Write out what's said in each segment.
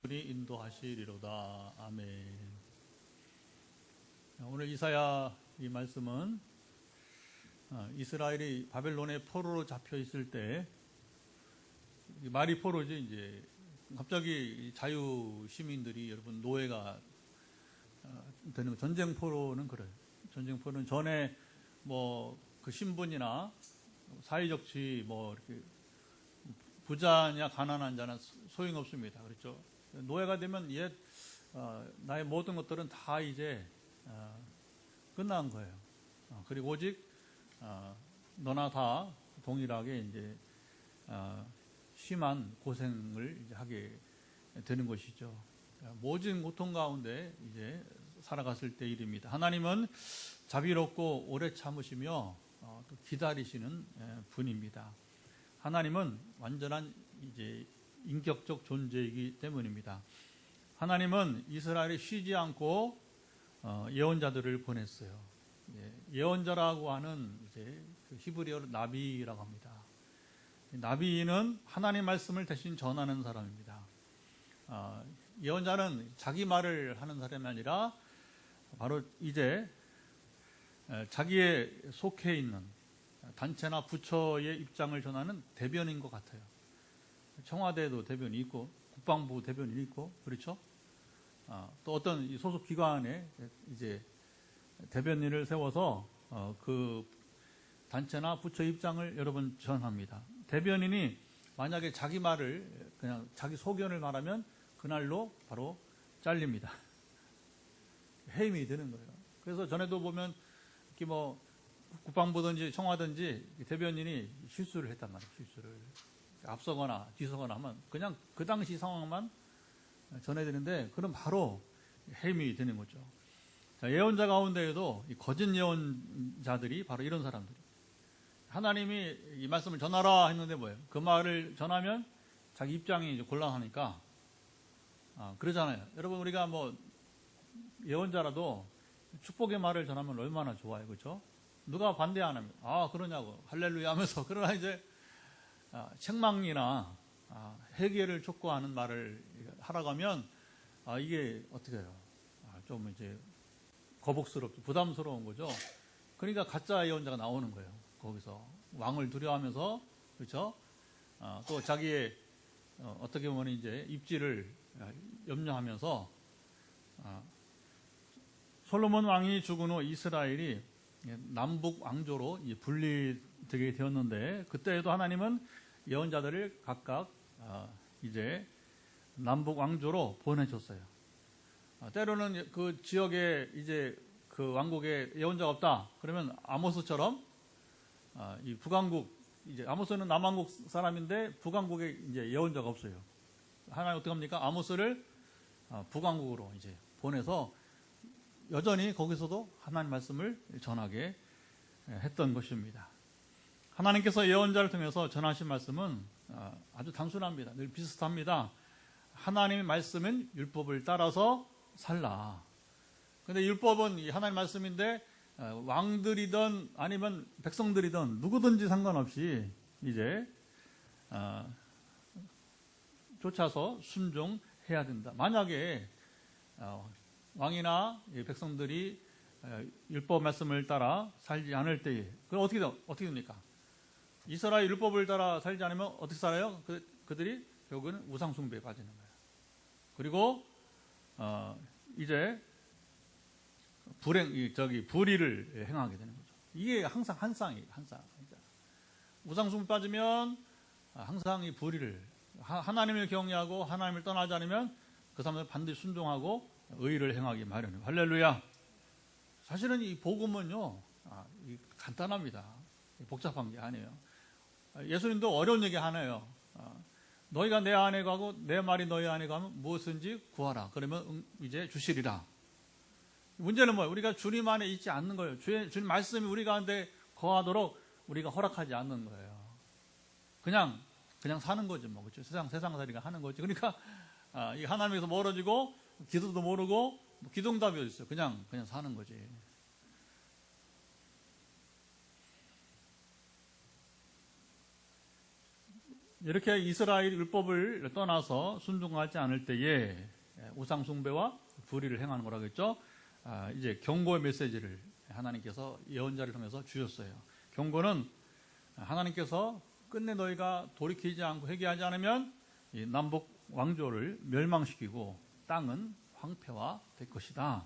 분이 인도하시리로다. 아멘. 오늘 이사야 이 말씀은 이스라엘이 바벨론의 포로로 잡혀 있을 때, 말이 포로지, 이제 갑자기 자유 시민들이 여러분 노예가 되는, 전쟁 포로는 그래요. 전쟁 포로는 전에 뭐 그 신분이나 사회적 지위, 뭐 이렇게 부자냐 가난한 자나 소용없습니다. 그렇죠? 노예가 되면 나의 모든 것들은 다 이제 끝난 거예요. 그리고 오직 너나 다 동일하게 이제 심한 고생을 이제 하게 되는 것이죠. 모든 고통 가운데 이제 살아갔을 때 일입니다. 하나님은 자비롭고 오래 참으시며 또 기다리시는 분입니다. 하나님은 완전한 이제 인격적 존재이기 때문입니다. 하나님은 이스라엘이 쉬지 않고 예언자들을 보냈어요. 예언자라고 하는 이제 그 히브리어로 나비라고 합니다. 나비는 하나님 말씀을 대신 전하는 사람입니다. 예언자는 자기 말을 하는 사람이 아니라 바로 이제 자기의 속해 있는 단체나 부처의 입장을 전하는 대변인 것 같아요. 청와대도 대변이 있고 국방부 대변인이 있고, 그렇죠? 또 어떤 소속 기관에 이제 대변인을 세워서 그 단체나 부처 입장을 여러 번 전합니다. 대변인이 만약에 자기 말을 그냥 자기 소견을 말하면 그날로 바로 잘립니다. 해임이 되는 거예요. 그래서 전에도 보면 이렇게 뭐 국방부든지 청와든지 대변인이 실수를 했단 말이에요. 실수를 앞서거나 뒤서거나 하면 그냥 그 당시 상황만 전해드리는데, 그럼 바로 해임이 되는 거죠. 자, 예언자 가운데에도 이 거짓 예언자들이 바로 이런 사람들이, 하나님이 이 말씀을 전하라 했는데 뭐예요? 그 말을 전하면 자기 입장이 이제 곤란하니까 그러잖아요. 여러분, 우리가 뭐 예언자라도 축복의 말을 전하면 얼마나 좋아요, 그렇죠? 누가 반대 안 하면 그러냐고 할렐루야 하면서, 그러나 이제 책망이나 회개를 촉구하는 말을 하라고 하면 이게 어떻게 해요? 좀 이제 거북스럽고 부담스러운 거죠. 그러니까 가짜 예언자가 나오는 거예요. 거기서 왕을 두려워하면서, 그렇죠? 또 자기의 어떻게 보면 이제 입지를 염려하면서, 솔로몬 왕이 죽은 후 이스라엘이 남북 왕조로 분리되게 되었는데, 그때에도 하나님은 예언자들을 각각 이제 남북 왕조로 보내줬어요. 때로는 그 지역에 이제 그 왕국에 예언자가 없다 그러면 아모스처럼 이 북왕국, 이제 아모스는 남왕국 사람인데 북왕국에 이제 예언자가 없어요. 하나님 어떻게 합니까? 아모스를 북왕국으로 이제 보내서 여전히 거기서도 하나님 말씀을 전하게 했던 것입니다. 하나님께서 예언자를 통해서 전하신 말씀은 아주 단순합니다. 늘 비슷합니다. 하나님의 말씀은 율법을 따라서 살라. 그런데 율법은 하나님 말씀인데 왕들이든 아니면 백성들이든 누구든지 상관없이 이제 쫓아서 순종해야 된다. 만약에 왕이나 백성들이 율법 말씀을 따라 살지 않을 때에, 그럼 어떻게 됩니까? 이스라엘 율법을 따라 살지 않으면 어떻게 살아요? 그들이 결국은 우상 숭배에 빠지는 거예요. 그리고 이제 불의를 행하게 되는 거죠. 이게 항상 한쌍이에요. 항상 우상 숭배 빠지면 항상 이 불의를, 하나님을 경외하고 하나님을 떠나지 않으면 그 사람들은 반드시 순종하고 의를 행하기 마련이에요. 할렐루야. 사실은 이 복음은요, 간단합니다. 복잡한 게 아니에요. 예수님도 어려운 얘기 하네요. 너희가 내 안에 가고 내 말이 너희 안에 가면 무엇인지 구하라. 그러면 이제 주시리라. 문제는 뭐예요? 우리가 주님 안에 있지 않는 거예요. 주님 말씀이 우리 가운데 거하도록 우리가 허락하지 않는 거예요. 그냥 사는 거지 뭐, 그렇죠? 세상살이가 하는 거지. 그러니까 이 하나님에서 멀어지고 기도도 모르고 기도응답이 어디 있어요? 그냥 사는 거지. 이렇게 이스라엘 율법을 떠나서 순종하지 않을 때에 우상 숭배와 불의를 행하는 거라고 했죠. 이제 경고의 메시지를 하나님께서 예언자를 통해서 주셨어요. 경고는 하나님께서 끝내 너희가 돌이키지 않고 회개하지 않으면 이 남북 왕조를 멸망시키고 땅은 황폐화 될 것이다.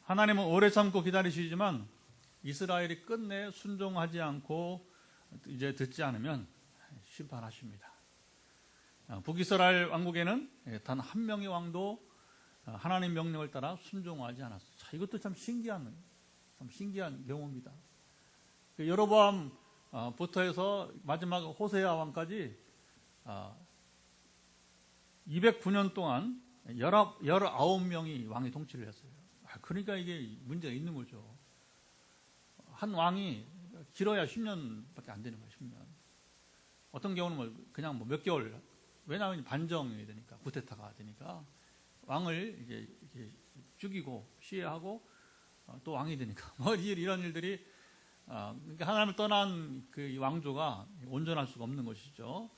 하나님은 오래 참고 기다리시지만 이스라엘이 끝내 순종하지 않고 이제 듣지 않으면 심판하십니다. 북이스라엘 왕국에는 단 한 명의 왕도 하나님 명령을 따라 순종하지 않았어요. 자, 이것도 참 신기한 경우입니다. 여로보암부터 해서 마지막 호세아 왕까지 209년 동안 19명이 왕이 통치를 했어요. 그러니까 이게 문제가 있는 거죠. 한 왕이 길어야 10년밖에 안 되는 거예요. 10년. 어떤 경우는 그냥 몇 개월. 왜냐하면 반정이 되니까, 쿠데타가 되니까 왕을 이제 죽이고 시해하고 또 왕이 되니까 이런 일들이 그러니까 하나님을 떠난 그 왕조가 온전할 수가 없는 것이죠.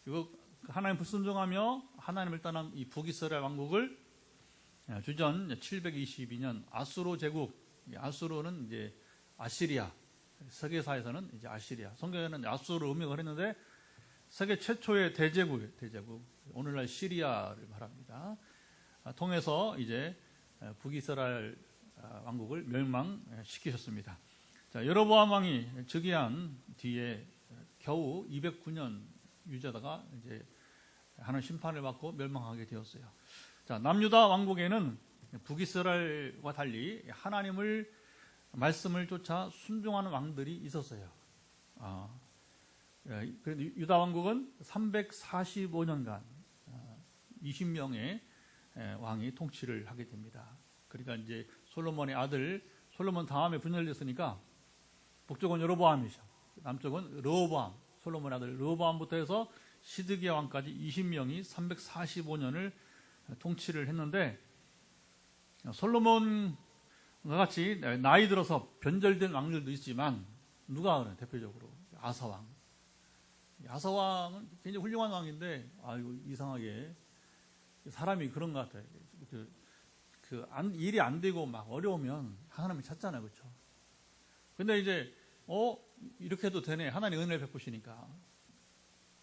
그리고 하나님 불순종하며 하나님을 떠난 이 북이스라엘 왕국을 주전 722년 아수르 제국, 아수르는 이제 아시리아, 세계사에서는 이제 아시리아, 성경에는 아수르 음역을 했는데 세계 최초의 대제국, 오늘날 시리아를 말합니다. 통해서 이제 북이스라엘 왕국을 멸망시키셨습니다. 자, 여로보암 왕이 즉위한 뒤에 겨우 209년 유지하다가 이제 하는 심판을 받고 멸망하게 되었어요. 자, 남유다 왕국에는 북이스라엘과 달리 하나님을 말씀을 쫓아 순종하는 왕들이 있었어요. 유다 왕국은 345년간 20명의 왕이 통치를 하게 됩니다. 그러니까 이제 솔로몬의 아들 솔로몬 다음에 분열됐으니까 북쪽은 여로보암이죠. 남쪽은 르호보암, 솔로몬의 아들 르호보암부터 해서 시드기야 왕까지 20명이 345년을 통치를 했는데 솔로몬과 같이 나이 들어서 변절된 왕들도 있지만 누가 그래? 대표적으로 아사왕. 아사왕은 굉장히 훌륭한 왕인데 이상하게 사람이 그런 것 같아요. 일이 안 되고 막 어려우면 하나님을 찾잖아요, 그렇죠? 근데 이제 이렇게 해도 되네. 하나님 은혜를 베푸시니까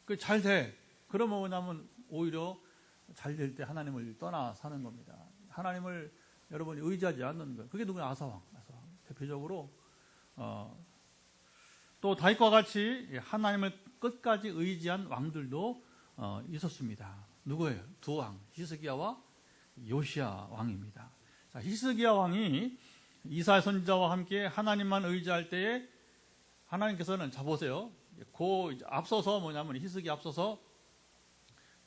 그 잘 돼. 그러면 뭐냐면 오히려 잘 될 때 하나님을 떠나 사는 겁니다. 하나님을 여러분이 의지하지 않는 거예요. 그게 누구냐? 아사왕. 대표적으로 또 다윗과 같이 하나님을 끝까지 의지한 왕들도 있었습니다. 누구예요? 두 왕, 히스기야와 요시야 왕입니다. 자, 히스기야 왕이 이사야 선지자와 함께 하나님만 의지할 때에 하나님께서는 자 보세요. 앞서서 뭐냐면 히스기야 앞서서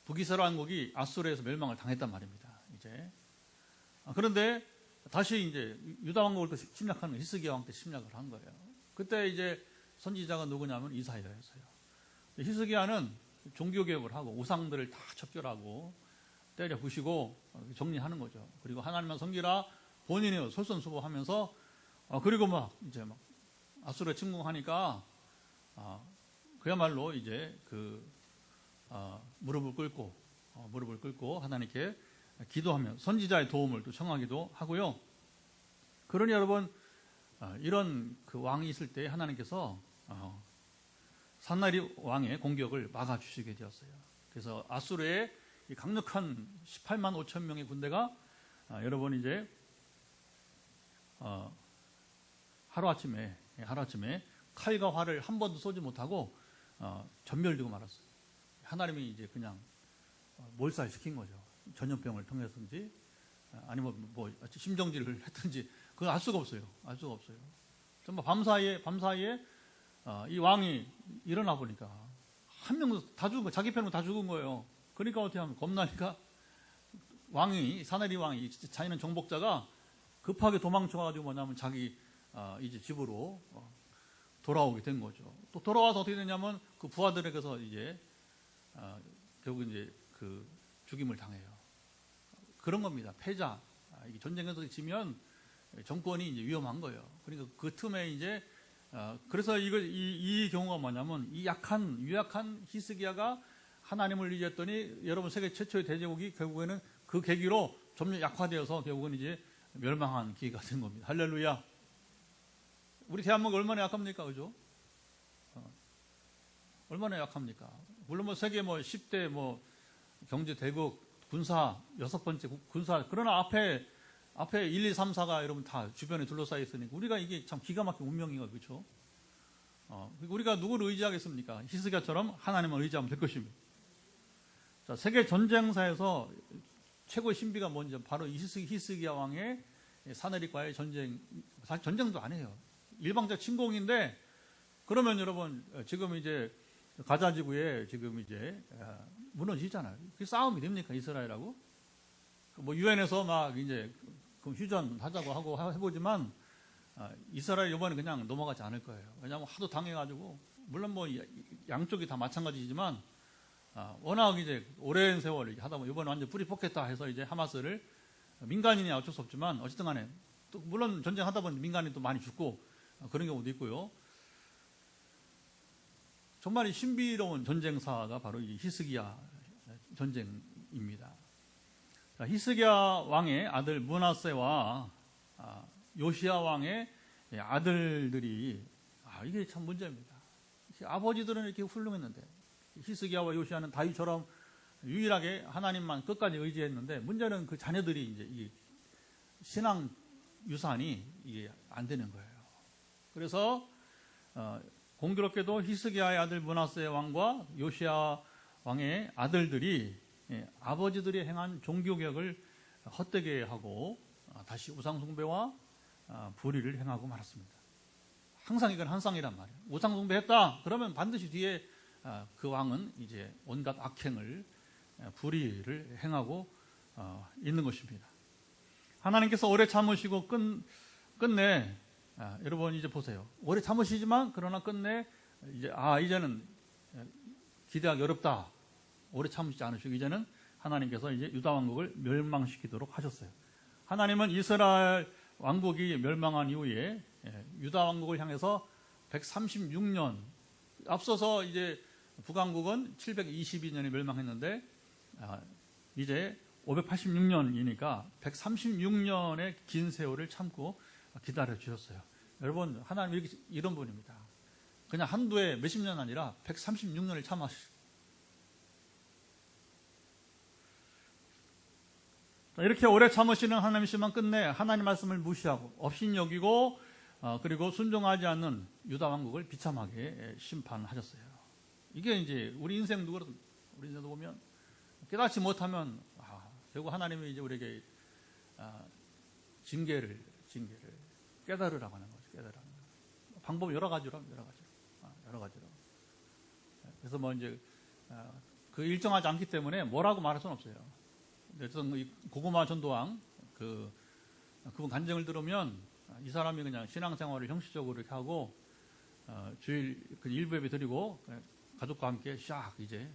북이스라엘 왕국이 아수르에서 멸망을 당했단 말입니다. 이제 그런데 다시 이제 유다 왕국을 또 침략하는 히스기야 왕 때 침략을 한 거예요. 그때 이제 선지자가 누구냐면 이사야였어요. 히스기야는 종교개혁을 하고 우상들을 다 척결하고 때려 부시고 정리하는 거죠. 그리고 하나님만 섬기라 본인이 솔선수범하면서 그리고 이제 아수르에 침공하니까 그야말로 이제 무릎을 꿇고 하나님께 기도하며 선지자의 도움을 또 청하기도 하고요. 그러니 여러분 이런 그 왕이 있을 때 하나님께서 산나리 왕의 공격을 막아주시게 되었어요. 그래서 아수르의 이 강력한 18만 5천 명의 군대가 여러분 이제 하루아침에 칼과 활을 한 번도 쏘지 못하고 전멸되고 말았어요. 하나님이 이제 그냥 몰살시킨 거죠. 전염병을 통해서인지 아니면 뭐 심정지를 했든지 그건 알 수가 없어요. 정말 밤사이에 이 왕이 일어나 보니까 한 명도 다 죽은 거예요. 자기 편으로 다 죽은 거예요. 그러니까 어떻게 하면 겁나니까 사나리 왕이 자기는 정복자가 급하게 도망쳐가지고 뭐냐면 자기 이제 집으로 돌아오게 된 거죠. 또 돌아와서 어떻게 되냐면 그 부하들에게서 이제 결국 이제 그 죽임을 당해요. 그런 겁니다. 패자. 이게 전쟁에서 지면 정권이 이제 위험한 거예요. 그러니까 그 틈에 이제 그래서 이 경우가 뭐냐면 이 유약한 히스기야가 하나님을 의지했더니 여러분 세계 최초의 대제국이 결국에는 그 계기로 점점 약화되어서 결국은 이제 멸망한 기회가 된 겁니다. 할렐루야. 우리 대한민국 얼마나 약합니까, 그죠? 얼마나 약합니까? 물론 뭐 세계 10대 경제 대국 군사 6번째 군사, 그러나 앞에 1, 2, 3, 4가 여러분 다 주변에 둘러싸여 있으니까 우리가 이게 참 기가 막힌 운명인가, 그렇죠? 우리가 누구를 의지하겠습니까? 히스기야처럼 하나님을 의지하면 될 것입니다. 자, 세계 전쟁사에서 최고의 신비가 뭔지 바로 히스기야 왕의 사내립과의 전쟁, 사실 전쟁도 아니에요. 일방적 침공인데, 그러면 여러분 지금 이제 가자 지구에 지금 이제 무너지잖아요. 그게 싸움이 됩니까, 이스라엘하고? 유엔에서 막 이제 휴전하자고 하고 해보지만 이스라엘 이번에 그냥 넘어가지 않을 거예요. 왜냐하면 하도 당해가지고, 물론 양쪽이 다 마찬가지지만 워낙 이제 오랜 세월 하다 보면 이번에 완전 뿌리 뽑겠다 해서 이제 하마스를, 민간인이 어쩔 수 없지만 어쨌든 간에 또 물론 전쟁하다 보니 민간인 또 많이 죽고 그런 경우도 있고요. 정말 신비로운 전쟁사가 바로 이 히스기야 전쟁입니다. 히스기야 왕의 아들 므낫세와 요시야 왕의 아들들이, 이게 참 문제입니다. 아버지들은 이렇게 훌륭했는데, 히스기야와 요시야는 다윗처럼 유일하게 하나님만 끝까지 의지했는데, 문제는 그 자녀들이 이제 이 신앙 유산이 이게 안 되는 거예요. 그래서 공교롭게도 히스기야의 아들 므낫세 왕과 요시야 왕의 아들들이 아버지들이 행한 종교개혁을 헛되게 하고 다시 우상숭배와 불의를 행하고 말았습니다. 항상 이건 한상이란 말이에요. 우상숭배했다 그러면 반드시 뒤에 그 왕은 이제 온갖 악행을, 불의를 행하고 있는 것입니다. 하나님께서 오래 참으시고 끝내 여러분 이제 보세요. 오래 참으시지만 그러나 끝내 이제는 기대하기 어렵다. 오래 참으시지 않으시고 이제는 하나님께서 이제 유다 왕국을 멸망시키도록 하셨어요. 하나님은 이스라엘 왕국이 멸망한 이후에 유다 왕국을 향해서 136년, 앞서서 이제 북왕국은 722년에 멸망했는데 이제 586년이니까 136년의 긴 세월을 참고 기다려 주셨어요. 여러분, 하나님 이런 분입니다. 그냥 한두 해 몇십 년 아니라 136년을 참으시고, 이렇게 오래 참으시는 하나님이시만 끝내 하나님 말씀을 무시하고 업신여기고 그리고 순종하지 않는 유다 왕국을 비참하게 심판하셨어요. 이게 이제 우리 인생 누구라도, 우리 인생도 보면 깨닫지 못하면 결국 하나님이 이제 우리에게 징계를 깨달으라고 하는 거죠. 깨달으라고 하는 거. 방법이 여러 가지로. 그래서 이제 그 일정하지 않기 때문에 뭐라고 말할 수는 없어요. 어쨌든 고구마 전도왕 그분 간증을 들으면 이 사람이 그냥 신앙생활을 형식적으로 이렇게 하고 주일 일부 예배 드리고 가족과 함께 샥 이제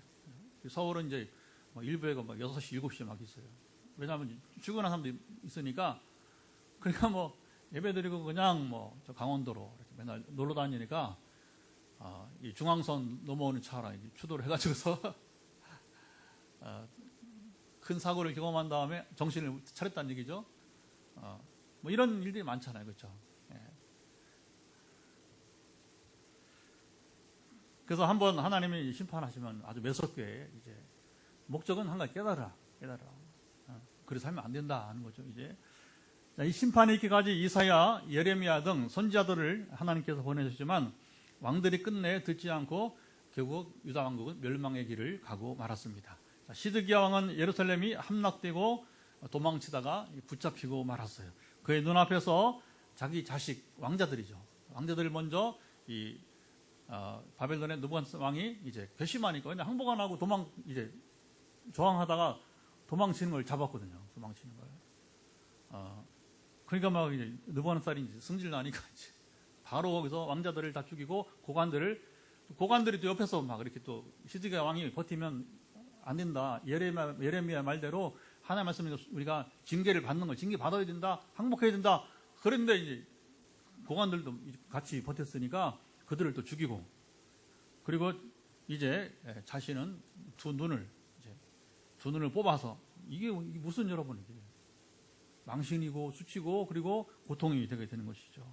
서울은 이제 일부 예배가 6시 7시에 막 있어요. 왜냐하면 출근한 사람도 있으니까. 그러니까 예배 드리고 그냥 저 강원도로 이렇게 맨날 놀러 다니니까 이 중앙선 넘어오는 차랑 추돌을 해가지고서 큰 사고를 경험한 다음에 정신을 차렸다는 얘기죠. 이런 일들이 많잖아요, 그렇죠? 예. 그래서 한번 하나님이 심판하시면 아주 매섭게 이제 목적은 한 가지 깨달아. 그래서 하면 안 된다 하는 거죠. 이제 이 심판이 있기까지 이사야, 예레미야 등 선지자들을 하나님께서 보내셨지만 왕들이 끝내 듣지 않고 결국 유다 왕국은 멸망의 길을 가고 말았습니다. 시드기야 왕은 예루살렘이 함락되고 도망치다가 붙잡히고 말았어요. 그의 눈앞에서 자기 자식 왕자들이죠. 왕자들을 먼저 이 바벨론의 느부갓네살 왕이 이제 괘씸하니까 그냥 항복 안 하고 이제 저항하다가 도망치는 걸 잡았거든요. 도망치는 걸. 그러니까 막 이제 느부갓네살이 이제 승질 나니까 이제 바로 거기서 왕자들을 다 죽이고 고관들이 또 옆에서 막 이렇게 또 시드기야 왕이 버티면 안 된다. 예레미야 말대로 하나님 말씀이 우리가 징계를 받는 거, 징계 받아야 된다. 항복해야 된다. 그런데 이제 고관들도 같이 버텼으니까 그들을 또 죽이고, 그리고 이제 자신은 두 눈을 뽑아서, 이게 무슨 여러분, 이게 망신이고 수치고 그리고 고통이 되게 되는 것이죠.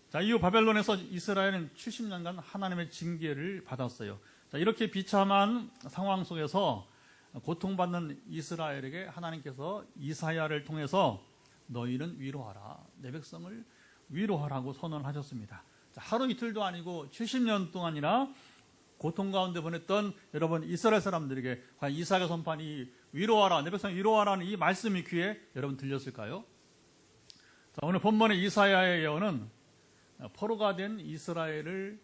자, 이후 바벨론에서 이스라엘은 70년간 하나님의 징계를 받았어요. 자, 이렇게 비참한 상황 속에서 고통받는 이스라엘에게 하나님께서 이사야를 통해서 너희는 위로하라, 내 백성을 위로하라고 선언하셨습니다. 자, 하루 이틀도 아니고 70년 동안이나 고통 가운데 보냈던 여러분 이스라엘 사람들에게 과연 이사야 선판이 위로하라, 내 백성 위로하라는 이 말씀이 귀에 여러분 들렸을까요? 자, 오늘 본문의 이사야의 예언은 포로가 된 이스라엘을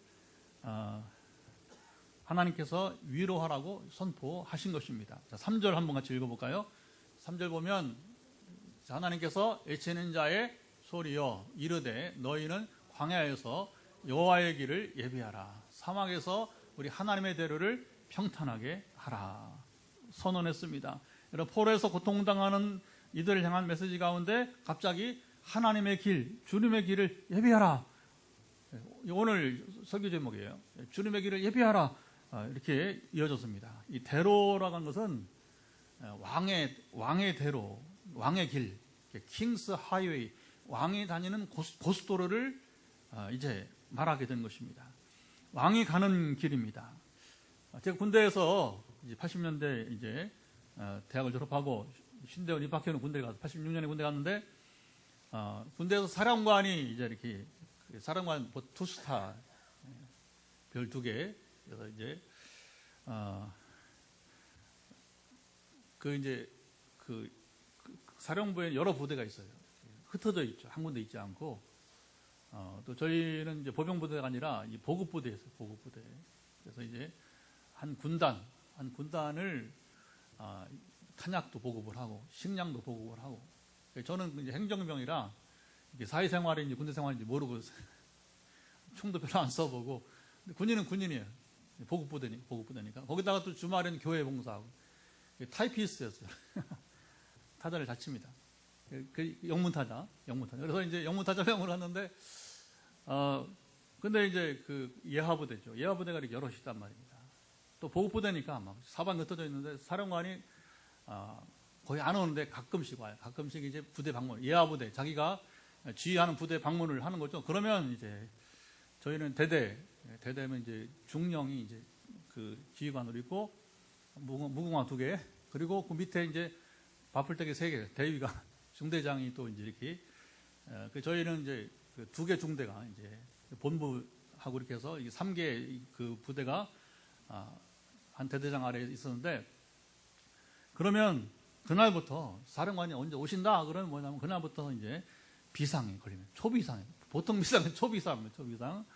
하나님께서 위로하라고 선포하신 것입니다. 자, 3절 한번 같이 읽어볼까요? 3절 보면 하나님께서 애치는 자의 소리여 이르되 너희는 광야에서 여호와의 길을 예비하라, 사막에서 우리 하나님의 대로를 평탄하게 하라 선언했습니다. 여러분, 포로에서 고통당하는 이들을 향한 메시지 가운데 갑자기 하나님의 길, 주님의 길을 예비하라, 오늘 설교 제목이에요. 주님의 길을 예비하라, 이렇게 이어졌습니다. 이 대로라고 하는 것은 왕의 대로, 왕의 길, 킹스 하이웨이, 왕이 다니는 고속도로를 이제 말하게 된 것입니다. 왕이 가는 길입니다. 제가 군대에서 이제 80년대 이제 대학을 졸업하고 신대원 입학해는 군대에 가서 86년에 군대 갔는데, 군대에서 사령관이 이제 이렇게 사령관 투스타 별 2개, 그래서 이제 그 사령부에 여러 부대가 있어요. 흩어져 있죠. 한 군데 있지 않고. 또 저희는 이제 보병부대가 아니라 이 보급부대였어요. 보급부대. 그래서 이제 한 군단을 탄약도 보급을 하고 식량도 보급을 하고. 저는 이제 행정병이라 이게 사회생활인지 군대 생활인지 모르고 총도 별로 안 써보고. 군인은 군인이에요. 보급부대니까. 거기다가 또 주말에는 교회 봉사하고. 타이피스트였어요. 타자를 잘 칩니다. 그 영문타자. 그래서 이제 영문타자병을 하는데, 근데 이제 그 예하부대죠. 예하부대가 이렇게 여럿이 있단 말입니다. 또 보급부대니까 막 사방에 흩어져 있는데 사령관이 거의 안 오는데 가끔씩 와요. 가끔씩 이제 부대 방문, 예하부대, 자기가 지휘하는 부대 방문을 하는 거죠. 그러면 이제 저희는 대대면 이제 중령이 이제 그 지휘관으로 있고, 무궁화 2개, 그리고 그 밑에 이제 바풀떼기 3개, 대위가, 중대장이 또 이제 이렇게, 저희는 이제 그 2개 중대가 이제 본부하고 이렇게 해서 3개 그 부대가 한 대대장 아래에 있었는데, 그러면 그날부터 사령관이 언제 오신다 그러면 뭐냐면 그날부터 이제 비상이 걸리면 초비상, 보통 비상은 초비상.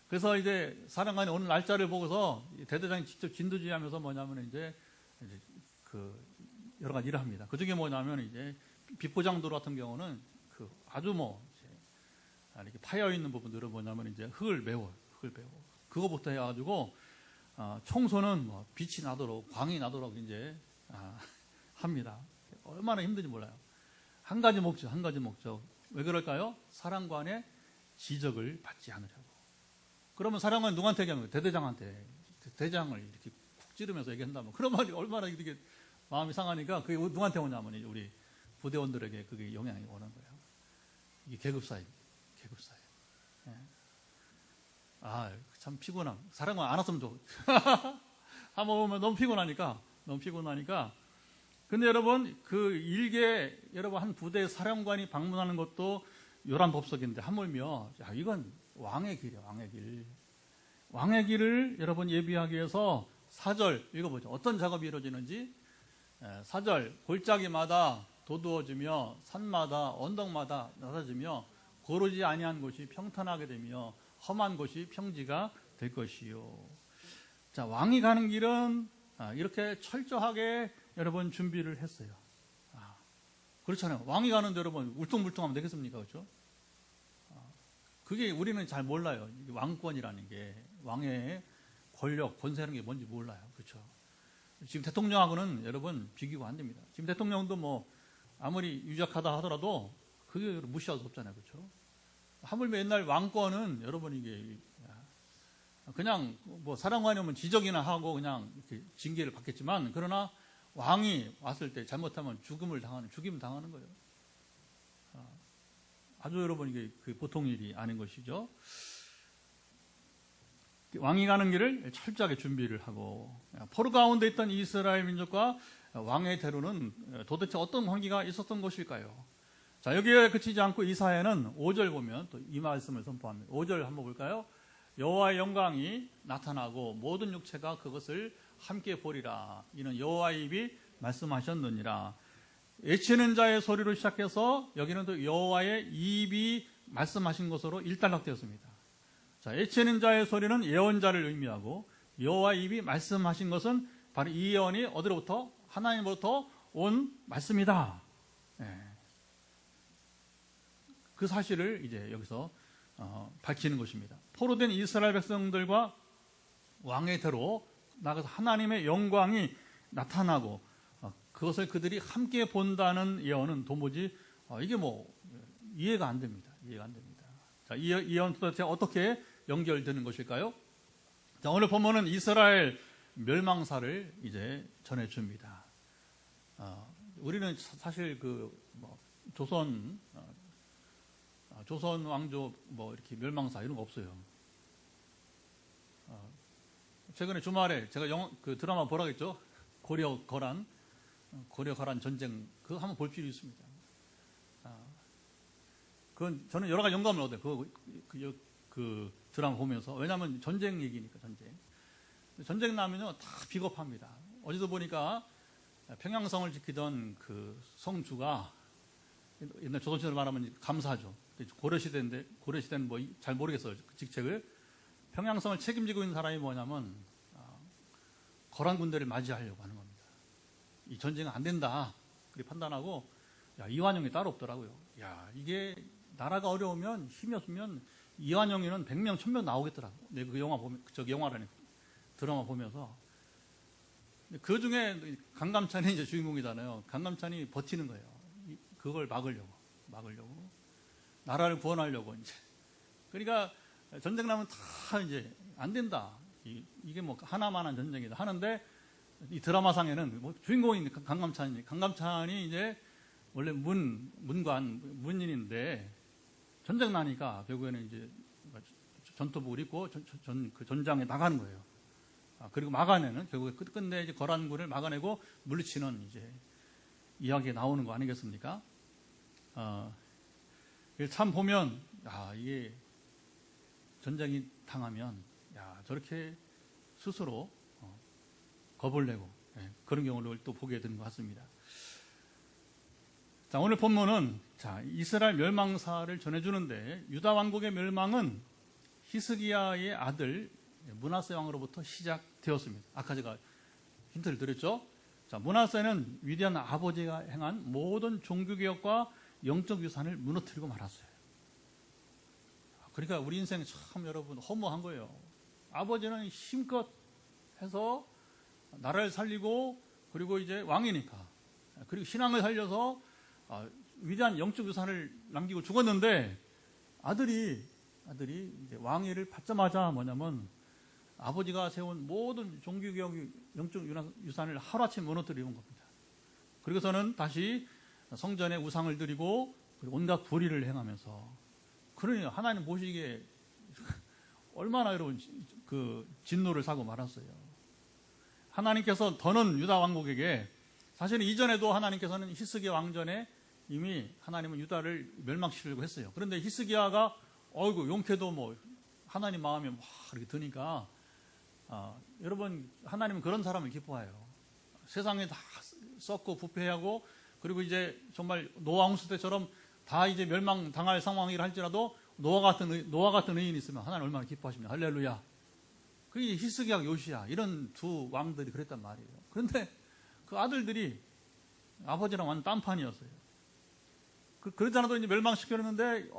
그래서 이제 사령관이 오는 날짜를 보고서 대대장이 직접 진두지휘하면서 뭐냐면 이제 그 여러 가지 일을 합니다. 그 중에 뭐냐면 이제 비포장도로 같은 경우는 그 아주 이렇게 파여 있는 부분들은 뭐냐면 이제 흙을 메워요. 그거부터 해가지고 청소는 뭐 빛이 나도록, 광이 나도록 이제 합니다. 얼마나 힘든지 몰라요. 한 가지 목적. 왜 그럴까요? 사령관의 지적을 받지 않으려고. 그러면 사령관이 누구한테 얘기하는 거예요? 대대장한테. 대장을 이렇게 쿡 찌르면서 얘기한다면, 그러면 얼마나 이렇게 마음이 상하니까 그게 누구한테 오냐면 우리 부대원들에게 그게 영향이 오는 거예요. 이게 계급사회. 예. 참 피곤함. 사령관 안 왔으면 좋. 한번 오면 너무 피곤하니까. 근데 여러분, 그 일개, 여러분 한 부대 사령관이 방문하는 것도 요란법석인데, 하물며, 이건 왕의 길이에요, 왕의 길. 왕의 길을 여러분 예비하기 위해서 4절 읽어보죠. 어떤 작업이 이루어지는지. 4절, 골짜기마다 도두어지며 산마다 언덕마다 낮아지며 고르지 아니한 곳이 평탄하게 되며 험한 곳이 평지가 될 것이요. 자, 왕이 가는 길은 이렇게 철저하게 여러분 준비를 했어요. 그렇잖아요. 왕이 가는데 여러분 울퉁불퉁하면 되겠습니까? 그렇죠? 그게 우리는 잘 몰라요. 왕권이라는 게, 왕의 권력, 권세라는 게 뭔지 몰라요. 그렇죠? 지금 대통령하고는 여러분 비교가 안 됩니다. 지금 대통령도 뭐 아무리 유력하다 하더라도 그게 무시할 수 없잖아요. 그렇죠? 하물며 옛날 왕권은 여러분 이게 그냥 뭐 사령관이 오면 지적이나 하고 그냥 이렇게 징계를 받겠지만, 그러나 왕이 왔을 때 잘못하면 죽임을 당하는 거예요. 아주 여러분 이게 보통 일이 아닌 것이죠. 왕이 가는 길을 철저하게 준비를 하고, 포로 가운데 있던 이스라엘 민족과 왕의 대로는 도대체 어떤 관계가 있었던 것일까요? 자, 여기에 그치지 않고 이사야는 5절 보면 또 이 말씀을 선포합니다. 5절 한번 볼까요? 여호와의 영광이 나타나고 모든 육체가 그것을 함께 보리라. 이는 여호와의 입이 말씀하셨느니라. 외치는 자의 소리로 시작해서 여기는 또 여호와의 입이 말씀하신 것으로 일단락되었습니다. 자, 외치는 자의 소리는 예언자를 의미하고, 여호와의 입이 말씀하신 것은 바로 이 예언이 어디로부터? 하나님으로부터 온 말씀이다. 그 사실을 이제 여기서 밝히는 것입니다. 포로된 이스라엘 백성들과 왕의 대로 나가서 하나님의 영광이 나타나고 그것을 그들이 함께 본다는 예언은 도무지 이게 뭐 이해가 안 됩니다. 이해가 안 됩니다. 자, 이 예언 도대체 어떻게 연결되는 것일까요? 자, 오늘 본문은 이스라엘 멸망사를 이제 전해줍니다. 우리는 사실 조선 왕조 이렇게 멸망사 이런 거 없어요. 최근에 주말에 제가 그 드라마 보라고 했죠. 고려 거란 전쟁 그거 한번 볼 필요 있습니다. 그건 저는 여러 가지 영감을 얻어요. 그 드라마 보면서. 왜냐하면 전쟁 얘기니까. 전쟁 나면요 다 비겁합니다. 어제도 보니까 평양성을 지키던 그 성주가, 옛날 조선시대로 말하면 감사죠. 고려시대인데, 고려시대는 뭐 잘 모르겠어요. 그 직책을. 평양성을 책임지고 있는 사람이 뭐냐면 거란 군대를 맞이하려고 하는 겁니다. 이 전쟁은 안 된다. 그렇게 판단하고, 이완용이 따로 없더라고요. 이게 나라가 어려우면 힘이 없으면 이완용이는 100명, 1000명 나오겠더라고. 그 영화 보면, 영화라니 드라마 보면서. 그 중에 강감찬이 이제 주인공이잖아요. 강감찬이 버티는 거예요. 그걸 막으려고. 나라를 구원하려고 이제. 그러니까 전쟁 나면 다 이제 안 된다. 이게 뭐 하나만한 전쟁이다 하는데, 이 드라마상에는 뭐 주인공인 강감찬이 이제 원래 문인인데 전쟁 나니까 결국에는 이제 전투복을 입고 그 전장에 나가는 거예요. 그리고 막아내는, 결국에 끝내 이제 거란군을 막아내고 물리치는 이제 이야기가 나오는 거 아니겠습니까? 참 보면, 이게 전쟁이 당하면, 저렇게 스스로 겁을 내고, 그런 경우를 또 보게 되는 것 같습니다. 자, 오늘 본문은 이스라엘 멸망사를 전해주는데, 유다 왕국의 멸망은 히스기야의 아들 므낫세 왕으로부터 시작되었습니다. 아까 제가 힌트를 드렸죠. 자, 므낫세는 위대한 아버지가 행한 모든 종교개혁과 영적 유산을 무너뜨리고 말았어요. 그러니까 우리 인생 참 여러분 허무한 거예요. 아버지는 힘껏 해서 나라를 살리고, 그리고 이제 왕이니까, 그리고 신앙을 살려서 위대한 영적 유산을 남기고 죽었는데, 아들이 이제 왕위를 받자마자 뭐냐면 아버지가 세운 모든 종교개혁 영적 유산을 하루아침에 무너뜨리는 겁니다. 그리고서는 다시 성전에 우상을 드리고 온갖 불의를 행하면서, 그러니 하나님 보시기에 얼마나 여러분 그 진노를 사고 말았어요. 하나님께서 더는 유다 왕국에게, 사실은 이전에도 하나님께서는 히스기야 왕전에 이미 하나님은 유다를 멸망시키려고 했어요. 그런데 히스기야가 용케도 뭐 하나님 마음에 막 이렇게 드니까, 여러분 하나님은 그런 사람을 기뻐해요. 세상에 다 썩고 부패하고, 그리고 이제 정말 노아 홍수 때처럼 다 이제 멸망당할 상황이라 할지라도 노아 같은 의인이 있으면 하나님 얼마나 기뻐하십니까? 할렐루야. 그게 히스기야, 요시야 이런 두 왕들이 그랬단 말이에요. 그런데 그 아들들이 아버지랑 완전 딴판이었어요. 그러지 않아도 이제 멸망시켰는데,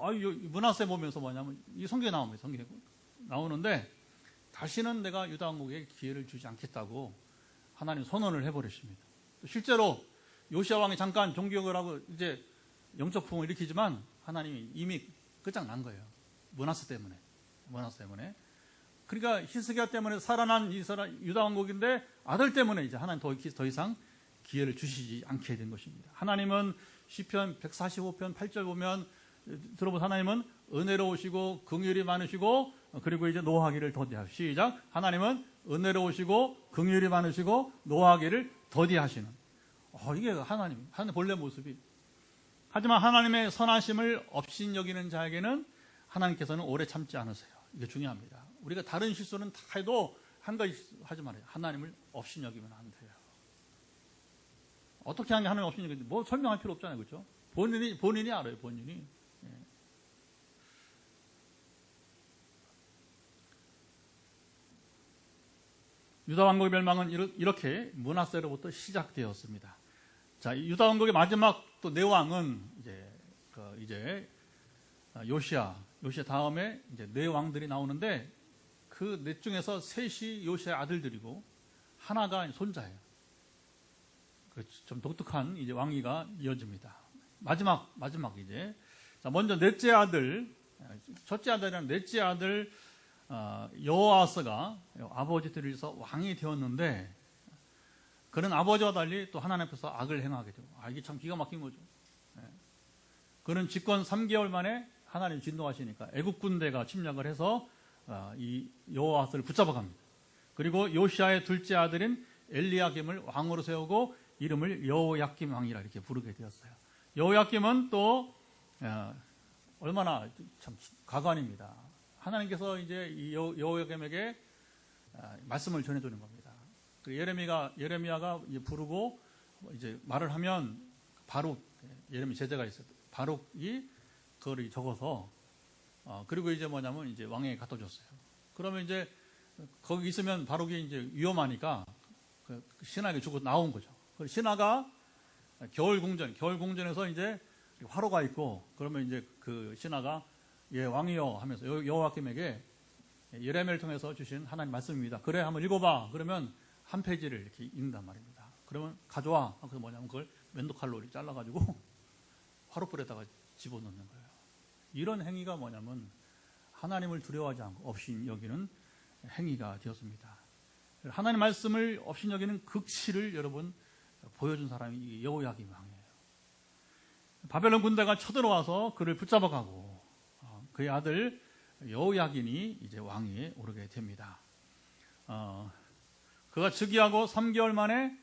므낫세 보면서 뭐냐면, 이 성경에 나옵니다. 성경에 나오는데, 다시는 내가 유다 왕국에 기회를 주지 않겠다고 하나님 선언을 해버리십니다. 실제로 요시야 왕이 잠깐 종교개혁을 하고 이제 영적 부흥을 일으키지만, 하나님이 이미 끝장난 거예요. 므낫세 때문에. 그러니까 히스기야 때문에 살아난 유다 왕국인데 아들 때문에 이제 하나님 더 이상 기회를 주시지 않게 된 것입니다. 하나님은 시편 145편 8절 보면 들어본 하나님은 은혜로우시고 긍휼이 많으시고 그리고 이제 노하기를 더디하시고 시작. 하나님은 은혜로우시고 긍휼이 많으시고 노하기를 더디하시는. 이게 하나님 본래 모습이. 하지만 하나님의 선하심을 업신여기는 자에게는 하나님께서는 오래 참지 않으세요. 이게 중요합니다. 우리가 다른 실수는 다 해도 한 가지 하지 말아요. 하나님을 업신여기면 안 돼요. 어떻게 하는 게 하나님 업신여기는지 뭐 설명할 필요 없잖아요. 그렇죠? 본인이 알아요. 본인이. 유다 왕국의 멸망은 이렇게 므낫세로부터 시작되었습니다. 자, 유다 왕국의 마지막 또 내왕은 이제 요시야 다음에 이제 네 왕들이 나오는데 그 넷 중에서 셋이 요시야 아들들이고 하나가 손자예요. 좀 독특한 이제 왕위가 이어집니다. 마지막 이제 자, 먼저 첫째 아들이랑 넷째 아들 여호아스가 아버지들을 위해서 왕이 되었는데 그는 아버지와 달리 또 하나님 앞에서 악을 행하게 되고 이게 참 기가 막힌 거죠. 그는 집권 3개월 만에 하나님 진노하시니까 애국 군대가 침략을 해서 이 여호아스를 붙잡아 갑니다. 그리고 요시야의 둘째 아들인 엘리야김을 왕으로 세우고 이름을 여호야김 왕이라 이렇게 부르게 되었어요. 여호야김은 또 얼마나 참 가관입니다. 하나님께서 이제 여호야김에게 말씀을 전해주는 겁니다. 예레미야가 부르고 이제 말을 하면 바룩 예레미 제자가 있어요. 바룩이 그걸 적어서 그리고 이제 뭐냐면 이제 왕에게 갖다 줬어요. 그러면 이제 거기 있으면 바룩이 이제 위험하니까 신하에게 주고 나온 거죠. 신하가 겨울궁전에서 이제 화로가 있고 그러면 이제 그 신하가 예 왕이여 하면서 여호야김에게 예레미야를 통해서 주신 하나님 말씀입니다. 그래 한번 읽어봐. 그러면 한 페이지를 이렇게 읽는단 말입니다. 그러면 가져와. 그래서 뭐냐면 그걸 면도칼로 이렇게 잘라가지고 화로불에다가 집어넣는 거예요. 이런 행위가 뭐냐면 하나님을 두려워하지 않고 업신여기는 행위가 되었습니다. 하나님 말씀을 업신여기는 극치를 여러분 보여준 사람이 여호야김 왕이에요. 바벨론 군대가 쳐들어와서 그를 붙잡아가고 그의 아들 여호야긴이 이제 왕위에 오르게 됩니다. 그가 즉위하고 3개월 만에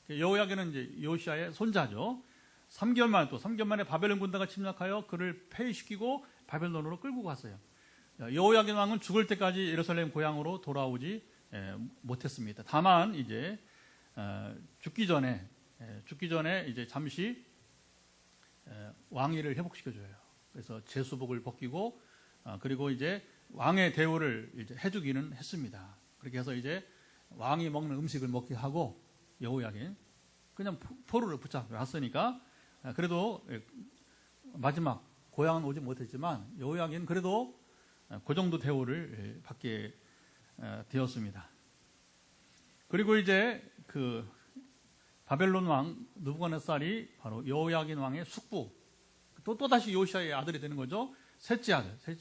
여호야긴은 이제 요시야의 손자죠. 3개월 만에 바벨론 군대가 침략하여 그를 폐위시키고 바벨론으로 끌고 갔어요. 여호야긴 왕은 죽을 때까지 예루살렘 고향으로 돌아오지 못했습니다. 다만 이제 죽기 전에 이제 잠시 왕위를 회복시켜줘요. 그래서 제수복을 벗기고 그리고 이제 왕의 대우를 이제 해주기는 했습니다. 그렇게 해서 이제 왕이 먹는 음식을 먹게 하고 여호야긴 그냥 포로를 붙잡혀 왔으니까 그래도 마지막 고향은 오지 못했지만 여호야긴 그래도 그 정도 대우를 받게 되었습니다. 그리고 이제 그 바벨론 왕 느부갓네살이 바로 여호야긴 왕의 숙부 또다시 요시야의 아들이 되는 거죠. 셋째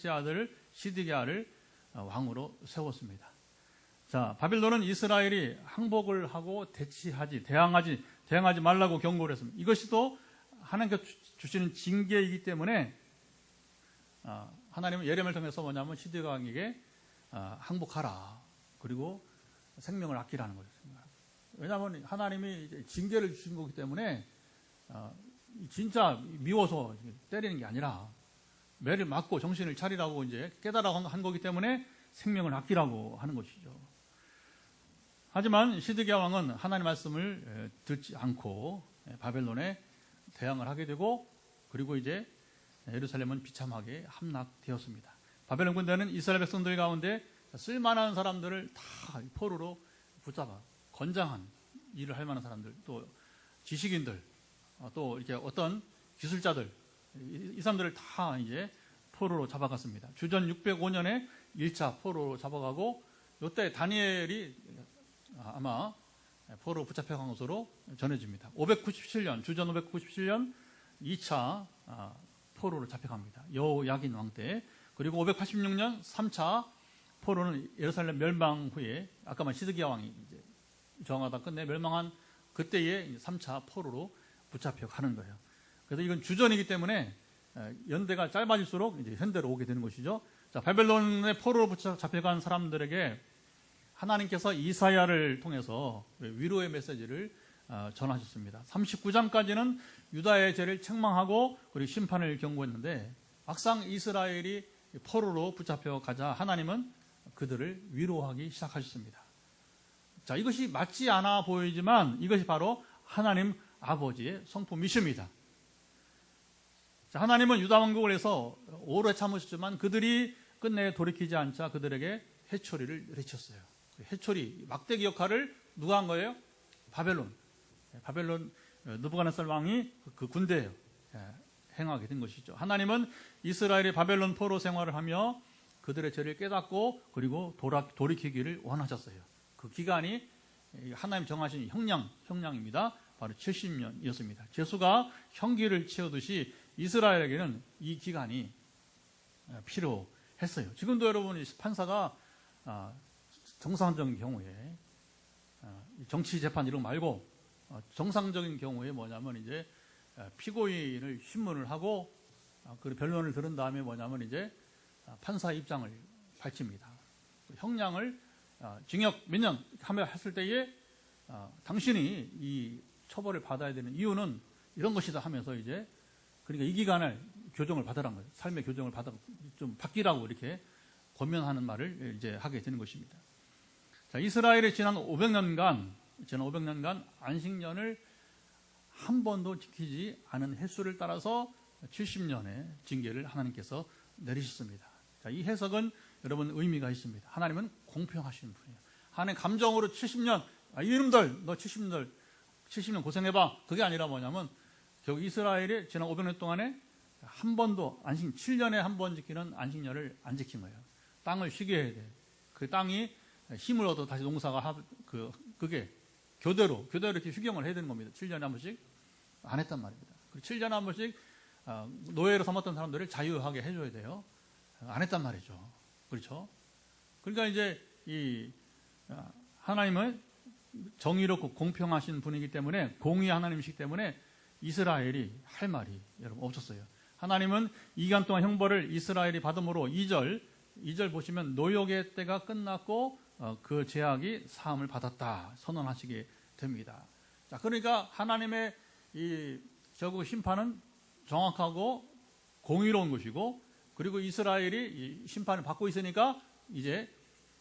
아들 시드기야를 왕으로 세웠습니다. 자, 바벨론은 이스라엘이 항복을 하고 대항하지 말라고 경고를 했습니다. 이것이 또 하나님께서 주시는 징계이기 때문에 하나님은 예레미야를 통해서 뭐냐면 시드기야 왕에게 항복하라. 그리고 생명을 아끼라는 거죠. 왜냐하면 하나님이 이제 징계를 주신 거기 때문에 진짜 미워서 때리는 게 아니라 매를 맞고 정신을 차리라고 이제 깨달아 한 거기 때문에 생명을 아끼라고 하는 것이죠. 하지만 시드기야 왕은 하나님 말씀을 듣지 않고 바벨론에 대항을 하게 되고 그리고 이제 예루살렘은 비참하게 함락되었습니다. 바벨론 군대는 이스라엘 백성들 가운데 쓸만한 사람들을 다 포로로 붙잡아 건장한 일을 할 만한 사람들 또 지식인들 또 이렇게 어떤 기술자들 이 사람들을 다 이제 포로로 잡아갔습니다. 주전 605년에 1차 포로로 잡아가고 이때 다니엘이 아마 포로 붙잡혀간 것으로 전해집니다. 주전 597년 2차 포로로 잡혀갑니다. 여호야긴 왕 때. 그리고 586년 3차 포로는 예루살렘 멸망 후에 아까 말 시드기야 왕이 이제 저항하다 끝내 멸망한 그때에 3차 포로로 붙잡혀 가는 거예요. 그래서 이건 주전이기 때문에 연대가 짧아질수록 이제 현대로 오게 되는 것이죠. 자, 바벨론의 포로로 붙잡혀간 사람들에게 하나님께서 이사야를 통해서 위로의 메시지를 전하셨습니다. 39장까지는 유다의 죄를 책망하고 그리고 심판을 경고했는데 막상 이스라엘이 포로로 붙잡혀 가자 하나님은 그들을 위로하기 시작하셨습니다. 자, 이것이 맞지 않아 보이지만 이것이 바로 하나님 아버지의 성품이십니다. 자, 하나님은 유다 왕국을 해서 오래 참으셨지만 그들이 끝내 돌이키지 않자 그들에게 해초리를 내리쳤어요. 해초리, 막대기 역할을 누가 한 거예요? 바벨론 느부갓네살 왕이 그 군대에 행하게 된 것이죠. 하나님은 이스라엘이 바벨론 포로 생활을 하며 그들의 죄를 깨닫고 그리고 돌이키기를 원하셨어요. 그 기간이 하나님 정하신 형량입니다. 바로 70년이었습니다. 제수가 형기를 채우듯이 이스라엘에게는 이 기간이 필요했어요. 지금도 여러분 판사가 정상적인 경우에 정치 재판 이런 거 말고 정상적인 경우에 뭐냐면 이제 피고인을 신문을 하고 그 변론을 들은 다음에 뭐냐면 이제 판사의 입장을 밝힙니다. 형량을 징역 몇 년 하며 했을 때에 당신이 이 처벌을 받아야 되는 이유는 이런 것이다 하면서 이제 그러니까 이 기간을 교정을 받으라는 거예요. 삶의 교정을 받아 좀 바뀌라고 이렇게 권면하는 말을 이제 하게 되는 것입니다. 자, 이스라엘의 지난 500년간 안식년을 한 번도 지키지 않은 횟수를 따라서 70년의 징계를 하나님께서 내리셨습니다. 자, 이 해석은 여러분 의미가 있습니다. 하나님은 공평하신 분이에요. 하나님 감정으로 70년, 이놈들 너 70년 고생해봐. 그게 아니라 뭐냐면 결국 이스라엘이 지난 500년 동안에 한 번도 7년에 한 번 지키는 안식년을 안 지킨 거예요. 땅을 쉬게 해야 돼. 그 땅이 힘을 얻어 다시 농사가 그게 교대로 이렇게 휴경을 해야 되는 겁니다. 7년에 한 번씩 안 했단 말입니다. 그리고 7년에 한 번씩 노예로 삼았던 사람들을 자유하게 해줘야 돼요. 안 했단 말이죠. 그렇죠? 그러니까 이제 이 하나님은 정의롭고 공평하신 분이기 때문에 공의 하나님이시기 때문에 이스라엘이 할 말이 여러분 없었어요. 하나님은 이 기간 동안 형벌을 이스라엘이 받음으로 2절 보시면 노역의 때가 끝났고 그 죄악이 사함을 받았다 선언하시게 됩니다. 자, 그러니까 하나님의 이 결국 심판은 정확하고 공의로운 것이고 그리고 이스라엘이 이 심판을 받고 있으니까 이제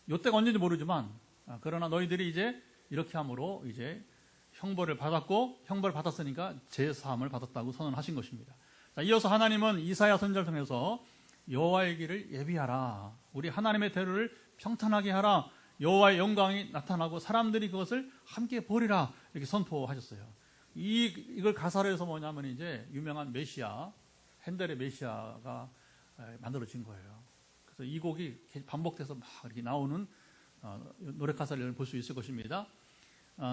이때가 언제인지 모르지만 그러나 너희들이 이제 이렇게 함으로 이제 형벌을 받았으니까 죄 사함을 받았다고 선언하신 것입니다. 자, 이어서 하나님은 이사야 선지자를 통해서 여호와의 길을 예비하라. 우리 하나님의 대로를 평탄하게 하라. 여호와의 영광이 나타나고 사람들이 그것을 함께 보리라. 이렇게 선포하셨어요. 이걸 가사로 해서 뭐냐면 이제 유명한 메시아, 핸델의 메시아가 만들어진 거예요. 그래서 이 곡이 반복돼서 막 이렇게 나오는 노래 가사를 볼 수 있을 것입니다.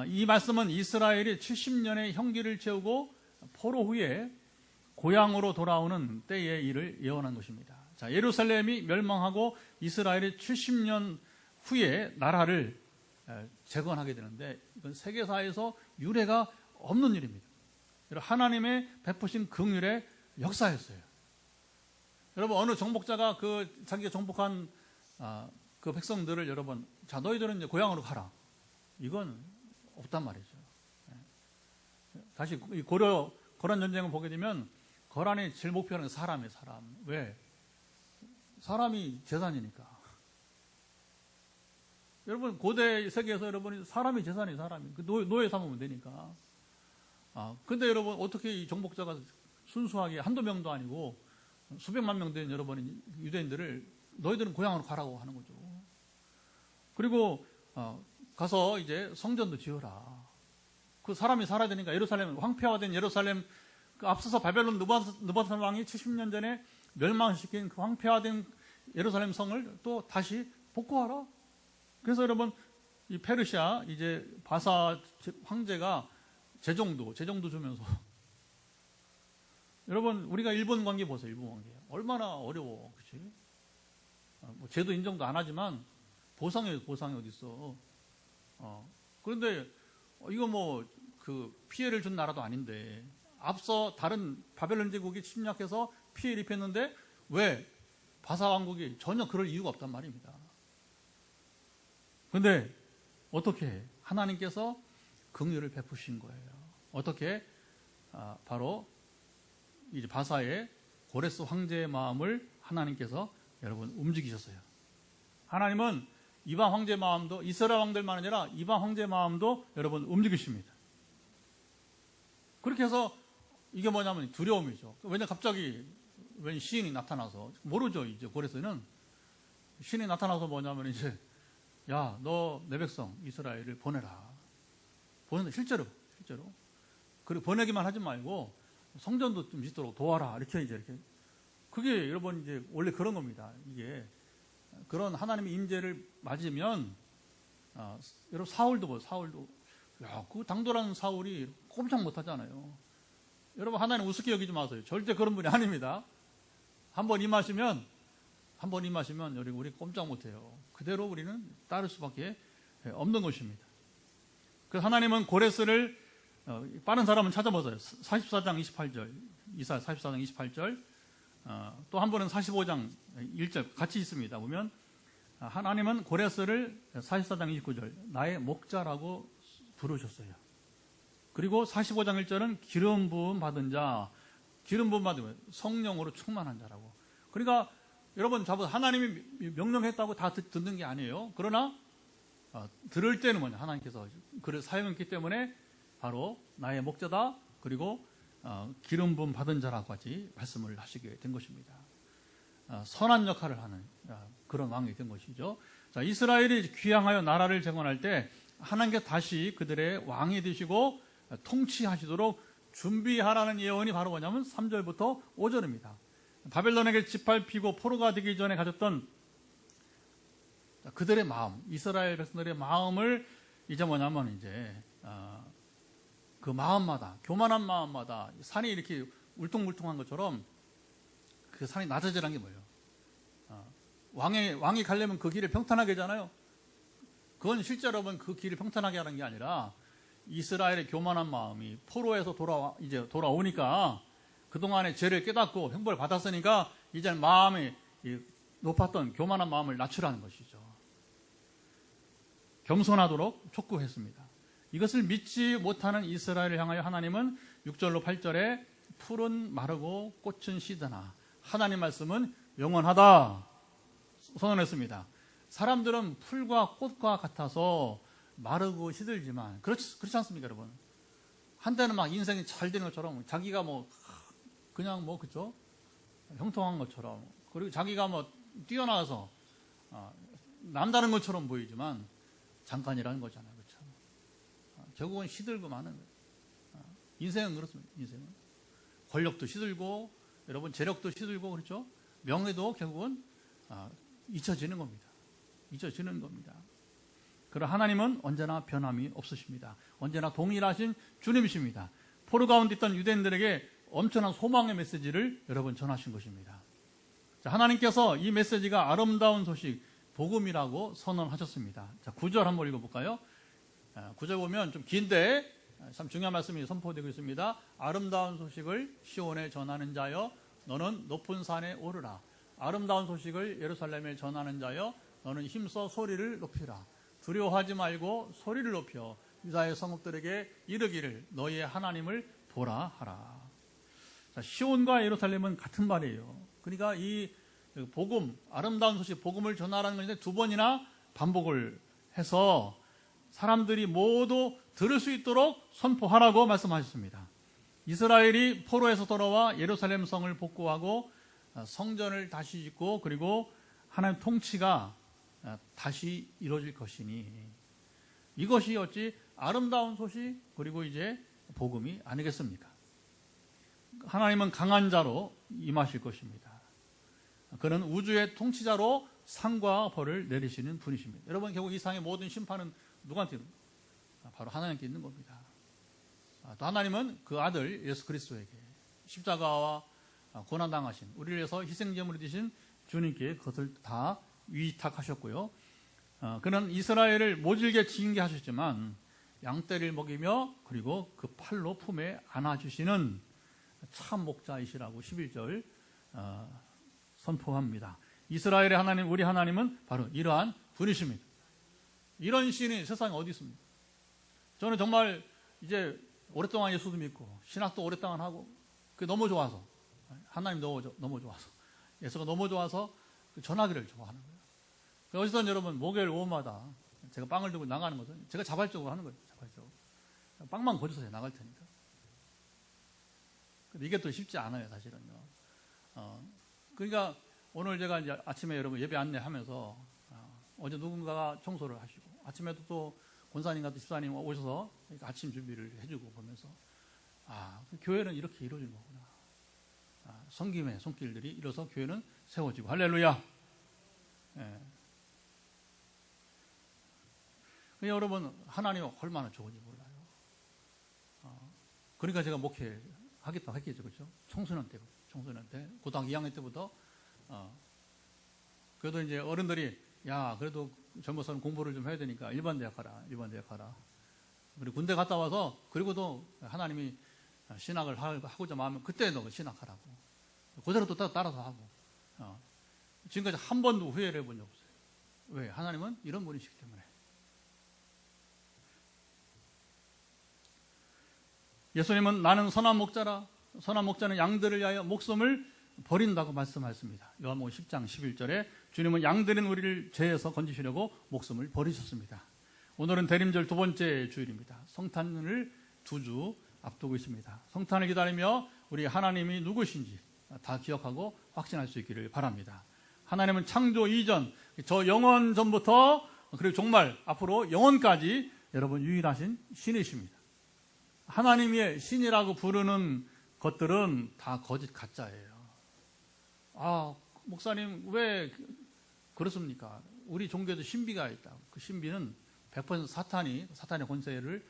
이 말씀은 이스라엘이 70년의 형기를 채우고 포로 후에 고향으로 돌아오는 때의 일을 예언한 것입니다. 자, 예루살렘이 멸망하고 이스라엘이 70년 후에 나라를 재건하게 되는데 이건 세계사에서 유례가 없는 일입니다. 하나님의 베푸신 긍휼의 역사였어요. 여러분 어느 정복자가 자기가 정복한 그 백성들을 여러분 자 너희들은 이제 고향으로 가라. 이건 없단 말이죠. 다시 이 거란 전쟁을 보게 되면 거란의 제일 목표는 사람이에요. 사람. 왜? 사람이 재산이니까. 여러분 고대 세계에서 여러분이 사람이 재산이 사람이 노예 삼으면 되니까. 근데 여러분 어떻게 이 정복자가 순수하게 한두 명도 아니고 수백만 명 된 여러분 유대인들을 너희들은 고향으로 가라고 하는 거죠. 그리고 가서 이제 성전도 지어라. 그 사람이 살아야 되니까 예루살렘 황폐화된 예루살렘 그 앞서서 바벨론 느부갓네살 왕이 70년 전에 멸망시킨 그 황폐화된 예루살렘 성을 또 다시 복구하라. 그래서 여러분 이 페르시아 이제 바사 황제가 제정도 주면서 여러분 우리가 일본 관계 보세요. 일본 관계 얼마나 어려워, 그렇지? 뭐 제도 인정도 안 하지만 보상이 어디 있어? 그런데 이거 뭐 그 피해를 준 나라도 아닌데 앞서 다른 바벨론 제국이 침략해서 피해를 입혔는데 왜 바사 왕국이 전혀 그럴 이유가 없단 말입니다. 그런데 어떻게 하나님께서 긍휼을 베푸신 거예요? 어떻게? 바로 이제 바사의 고레스 황제의 마음을 하나님께서 여러분 움직이셨어요. 하나님은 이방 황제의 마음도 이스라엘 왕들만 아니라 이방 황제의 마음도 여러분 움직이십니다. 그렇게 해서 이게 뭐냐면 두려움이죠. 왜냐 갑자기 웬 시인이 나타나서 모르죠. 이제 고레스는 신이 나타나서 뭐냐면 이제 야, 너 내 백성 이스라엘을 보내라. 보내는 실제로 그리고 보내기만 하지 말고 성전도 좀 짓도록 도와라. 이렇게 그게 여러분 이제 원래 그런 겁니다. 이게 그런 하나님의 임재를 맞으면 여러분 사울도 보세요. 사울도 야, 그 당돌한 사울이 꼼짝 못하잖아요. 여러분 하나님 우습게 여기지 마세요. 절대 그런 분이 아닙니다. 한 번 임하시면 우리 꼼짝 못해요. 그대로 우리는 따를 수밖에 없는 것입니다. 그래서 하나님은 고레스를 빠른 사람은 찾아보세요. 44장 28절 이사야 44장 28절 또 한 번은 45장 1절 같이 있습니다. 보면 하나님은 고레스를 44장 29절 나의 목자라고 부르셨어요. 그리고 45장 1절은 기름 부음 받은 자, 기름 부음 받으면 성령으로 충만한 자라고. 그러니까 여러분 하나님이 명령했다고 다 듣는 게 아니에요. 그러나 들을 때는 뭐냐, 하나님께서 그를 사용했기 때문에 바로 나의 목자다, 그리고 기름 부음 받은 자라고 같이 말씀을 하시게 된 것입니다. 선한 역할을 하는 그런 왕이 된 것이죠. 자, 이스라엘이 귀향하여 나라를 재건할 때 하나님께 다시 그들의 왕이 되시고 통치하시도록 준비하라는 예언이 바로 뭐냐면 3절부터 5절입니다. 바벨론에게 짓밟히고 포로가 되기 전에 가졌던 그들의 마음, 이스라엘 백성들의 마음을 이제 뭐냐면 이제 그 마음마다, 교만한 마음마다 산이 이렇게 울퉁불퉁한 것처럼 그 산이 낮아지라는 게 뭐예요? 왕이 가려면 그 길을 평탄하게 하잖아요. 그건 실제로 보면 그 길을 평탄하게 하는 게 아니라 이스라엘의 교만한 마음이 포로에서 돌아오니까 그동안의 죄를 깨닫고 형벌을 받았으니까 이제는 마음이 높았던 교만한 마음을 낮추라는 것이죠. 겸손하도록 촉구했습니다. 이것을 믿지 못하는 이스라엘을 향하여 하나님은 6절로 8절에 풀은 마르고 꽃은 시드나 하나님 말씀은 영원하다 선언했습니다. 사람들은 풀과 꽃과 같아서 마르고 시들지만 그렇지 않습니까, 여러분? 한때는 막 인생이 잘 되는 것처럼 자기가 그냥 그죠? 형통한 것처럼, 그리고 자기가 뛰어나서 남다른 것처럼 보이지만 잠깐이라는 거잖아요, 그렇죠? 결국은 시들고 마는 거예요. 인생은 그렇습니다. 인생은 권력도 시들고 여러분 재력도 시들고 그렇죠? 명예도 결국은 잊혀지는 겁니다. 그러나 하나님은 언제나 변함이 없으십니다. 언제나 동일하신 주님이십니다. 포로 가운데 있던 유대인들에게 엄청난 소망의 메시지를 여러분 전하신 것입니다. 자, 하나님께서 이 메시지가 아름다운 소식, 복음이라고 선언하셨습니다. 자, 9절 한번 읽어볼까요? 9절 보면 좀 긴데 참 중요한 말씀이 선포되고 있습니다. 아름다운 소식을 시온에 전하는 자여 너는 높은 산에 오르라. 아름다운 소식을 예루살렘에 전하는 자여 너는 힘써 소리를 높이라. 두려워하지 말고 소리를 높여 유다의 성읍들에게 이르기를 너희의 하나님을 보라 하라. 자, 시온과 예루살렘은 같은 말이에요. 그러니까 이 복음, 아름다운 소식, 복음을 전하라는 것인데 두 번이나 반복을 해서 사람들이 모두 들을 수 있도록 선포하라고 말씀하셨습니다. 이스라엘이 포로에서 돌아와 예루살렘 성을 복구하고 성전을 다시 짓고 그리고 하나님 통치가 다시 이루어질 것이니 이것이 어찌 아름다운 소식 그리고 이제 복음이 아니겠습니까? 하나님은 강한 자로 임하실 것입니다. 그는 우주의 통치자로 상과 벌을 내리시는 분이십니다. 여러분 결국 이 세상의 모든 심판은 누구한테? 바로 하나님께 있는 겁니다. 또 하나님은 그 아들 예수 그리스도에게 십자가와 고난당하신 우리를 위해서 희생제물이 되신 주님께 그것을 다 위탁하셨고요. 그는 이스라엘을 모질게 징계하셨지만 양떼를 먹이며 그리고 그 팔로 품에 안아주시는 참 목자이시라고 11절 선포합니다. 이스라엘의 하나님, 우리 하나님은 바로 이러한 분이십니다. 이런 신이 세상에 어디 있습니까? 저는 정말 이제 오랫동안 예수도 믿고 신학도 오랫동안 하고 그게 너무 좋아서, 하나님 너무 좋아서, 예수가 너무 좋아서 전하기를 좋아하는 거예요. 어쨌든 여러분, 목요일 오후마다 제가 빵을 들고 나가는 것은 제가 자발적으로 하는 거예요. 자발적으로. 빵만 거주서 나갈 테니까. 근데 이게 또 쉽지 않아요, 사실은요. 그러니까 오늘 제가 이제 아침에 여러분 예배 안내하면서 어제 누군가가 청소를 하시고 아침에도 또 권사님과 또 집사님 오셔서 아침 준비를 해주고 보면서 그 교회는 이렇게 이루어진 거구나. 섬김의 손길들이 이뤄서 교회는 세워지고 할렐루야. 예. 여러분 하나님 얼마나 좋은지 몰라요. 그러니까 제가 목회하겠다고 했겠죠, 그렇죠? 청소년 때 고등학교 2학년 때부터 그래도 이제 어른들이 그래도 젊어서는 공부를 좀 해야 되니까 일반 대학 가라. 그리고 군대 갔다 와서 그리고도 하나님이 신학을 하고자 마음에 그때 너 신학하라고 그대로 또 따라서 하고 지금까지 한 번도 후회를 해본 적 없어요. 왜? 하나님은 이런 분이시기 때문에. 예수님은 나는 선한 목자라. 선한 목자는 양들을 위하여 목숨을 버린다고 말씀하셨습니다. 요한복음 10장 11절에 주님은 양들인 우리를 죄에서 건지시려고 목숨을 버리셨습니다. 오늘은 대림절 두 번째 주일입니다. 성탄을 2주 앞두고 있습니다. 성탄을 기다리며 우리 하나님이 누구신지 다 기억하고 확신할 수 있기를 바랍니다. 하나님은 창조 이전, 저 영원 전부터 그리고 정말 앞으로 영원까지 여러분 유일하신 신이십니다. 하나님의 신이라고 부르는 것들은 다 거짓 가짜예요. 목사님 왜 그렇습니까? 우리 종교에도 신비가 있다. 그 신비는 100% 사탄의 권세를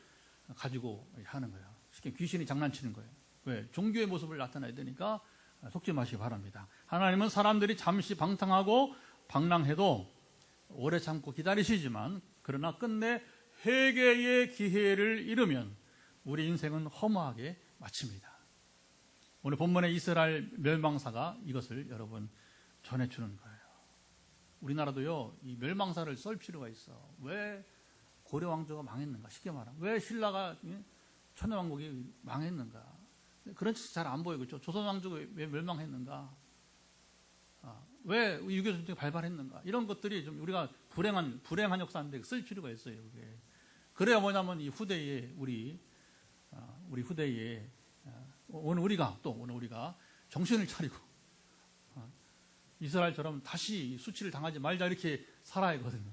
가지고 하는 거예요. 쉽게 귀신이 장난치는 거예요. 왜? 종교의 모습을 나타내야 되니까 속지 마시기 바랍니다. 하나님은 사람들이 잠시 방탕하고 방랑해도 오래 참고 기다리시지만 그러나 끝내 회개의 기회를 잃으면 우리 인생은 허무하게 마칩니다. 오늘 본문의 이스라엘 멸망사가 이것을 여러분 전해주는 거예요. 우리나라도요, 이 멸망사를 썰 필요가 있어. 왜 고려 왕조가 망했는가? 쉽게 말하면 왜 신라가 천하왕국이 망했는가? 그런 짓이 잘 안 보여요. 그렇죠? 조선 왕조가 왜 멸망했는가? 왜 유교 전쟁이 발발했는가? 이런 것들이 좀 우리가 불행한 역사인데 쓸 필요가 있어요. 그게. 그래야 뭐냐면 이 후대에 우리 후대에 오늘 우리가 정신을 차리고 이스라엘처럼 다시 수치를 당하지 말자 이렇게 살아야 하거든요.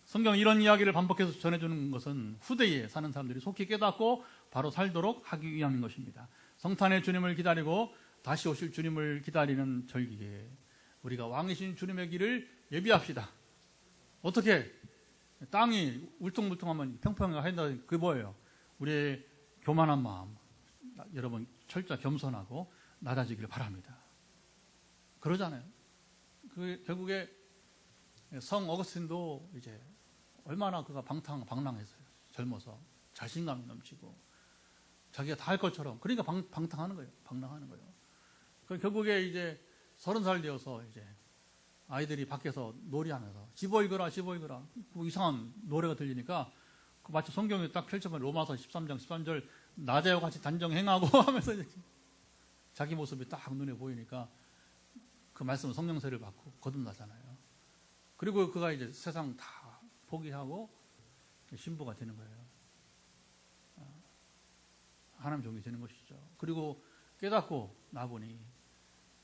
성경 이런 이야기를 반복해서 전해주는 것은 후대에 사는 사람들이 속히 깨닫고 바로 살도록 하기 위함인 것입니다. 성탄의 주님을 기다리고 다시 오실 주님을 기다리는 절기에 우리가 왕이신 주님의 길을 예비합시다. 어떻게? 땅이 울퉁불퉁하면 평평하게 한다. 그게 뭐예요? 우리의 교만한 마음, 여러분 철저히 겸손하고 낮아지기를 바랍니다. 그러잖아요. 결국에 성 어거스틴도 이제 얼마나 그가 방랑했어요. 젊어서 자신감이 넘치고 자기가 다 할 것처럼 그러니까 방랑하는 거예요. 결국에 이제 30살 되어서 이제 아이들이 밖에서 놀이하면서 집어 읽어라 그 이상한 노래가 들리니까 마치 성경에 딱 펼쳐보면 로마서 13장 13절 낮에와 같이 단정행하고 하면서 자기 모습이 딱 눈에 보이니까 그 말씀은 성령세를 받고 거듭나잖아요. 그리고 그가 이제 세상 다 포기하고 신부가 되는 거예요. 하나님 종이 되는 것이죠. 그리고 깨닫고 나보니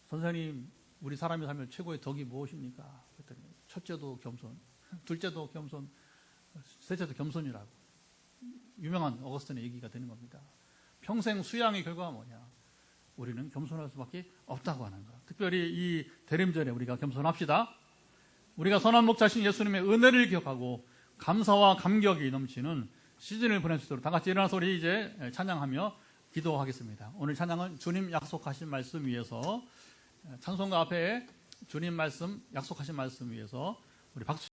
선생님 우리 사람이 살면 최고의 덕이 무엇입니까? 그랬더니 첫째도 겸손, 둘째도 겸손, 셋째도 겸손이라고 유명한 어거스틴의 얘기가 되는 겁니다. 평생 수양의 결과가 뭐냐? 우리는 겸손할 수밖에 없다고 하는 것. 특별히 이 대림절에 우리가 겸손합시다. 우리가 선한 목자신 예수님의 은혜를 기억하고 감사와 감격이 넘치는 시즌을 보낼 수 있도록 다 같이 일어나서 우리 이제 찬양하며 기도하겠습니다. 오늘 찬양은 주님 약속하신 말씀 위에서, 찬송가 앞에 주님 말씀, 약속하신 말씀 위에서 우리 박수